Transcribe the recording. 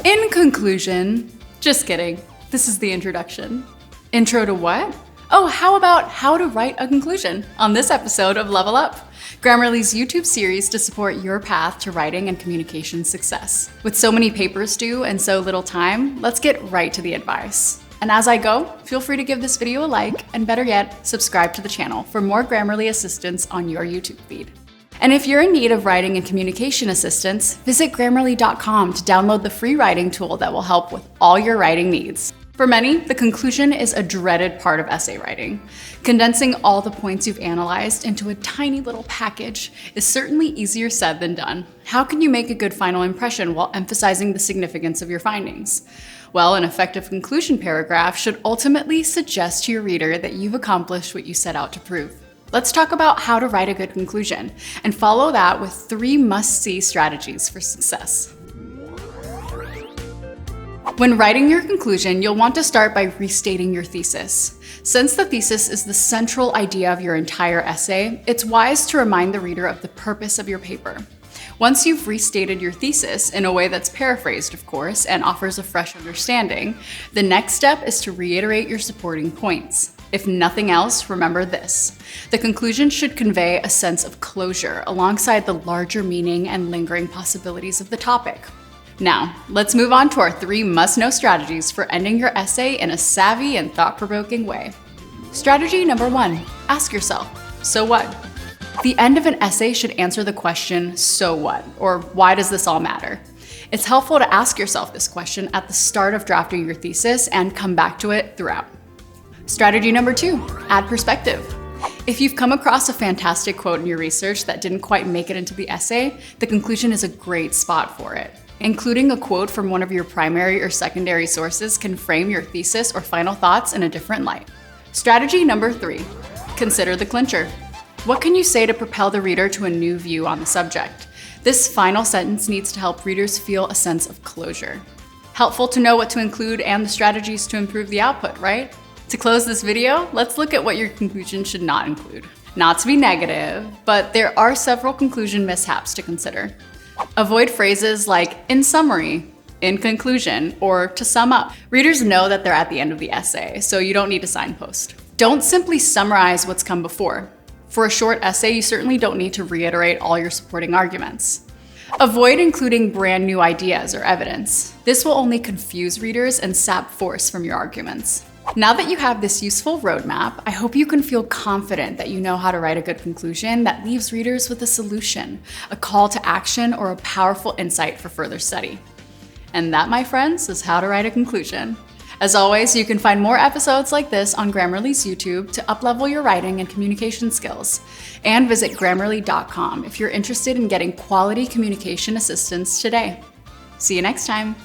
In conclusion, just kidding. This is the introduction. Intro to what? Oh, how about how to write a conclusion on this episode of Level Up, Grammarly's YouTube series to support your path to writing and communication success. With so many papers due and so little time, let's get right to the advice. And as I go, feel free to give this video a like, and better yet, subscribe to the channel for more Grammarly assistance on your YouTube feed. And if you're in need of writing and communication assistance, visit Grammarly.com to download the free writing tool that will help with all your writing needs. For many, the conclusion is a dreaded part of essay writing. Condensing all the points you've analyzed into a tiny little package is certainly easier said than done. How can you make a good final impression while emphasizing the significance of your findings? Well, an effective conclusion paragraph should ultimately suggest to your reader that you've accomplished what you set out to prove. Let's talk about how to write a good conclusion, and follow that with 3 must-see strategies for success. When writing your conclusion, you'll want to start by restating your thesis. Since the thesis is the central idea of your entire essay, it's wise to remind the reader of the purpose of your paper. Once you've restated your thesis, in a way that's paraphrased, of course, and offers a fresh understanding, the next step is to reiterate your supporting points. If nothing else, remember this: the conclusion should convey a sense of closure alongside the larger meaning and lingering possibilities of the topic. Now, let's move on to our 3 must-know strategies for ending your essay in a savvy and thought-provoking way. Strategy number 1, ask yourself, so what? The end of an essay should answer the question, so what? Or why does this all matter? It's helpful to ask yourself this question at the start of drafting your thesis and come back to it throughout. Strategy number 2, add perspective. If you've come across a fantastic quote in your research that didn't quite make it into the essay, the conclusion is a great spot for it. Including a quote from one of your primary or secondary sources can frame your thesis or final thoughts in a different light. Strategy number 3, consider the clincher. What can you say to propel the reader to a new view on the subject? This final sentence needs to help readers feel a sense of closure. Helpful to know what to include and the strategies to improve the output, right? To close this video, let's look at what your conclusion should not include. Not to be negative, but there are several conclusion mishaps to consider. Avoid phrases like "in summary," "in conclusion," or "to sum up." Readers know that they're at the end of the essay, so you don't need to signpost. Don't simply summarize what's come before. For a short essay, you certainly don't need to reiterate all your supporting arguments. Avoid including brand new ideas or evidence. This will only confuse readers and sap force from your arguments. Now that you have this useful roadmap, I hope you can feel confident that you know how to write a good conclusion that leaves readers with a solution, a call to action, or a powerful insight for further study. And that, my friends, is how to write a conclusion. As always, you can find more episodes like this on Grammarly's YouTube to uplevel your writing and communication skills. And visit Grammarly.com if you're interested in getting quality communication assistance today. See you next time.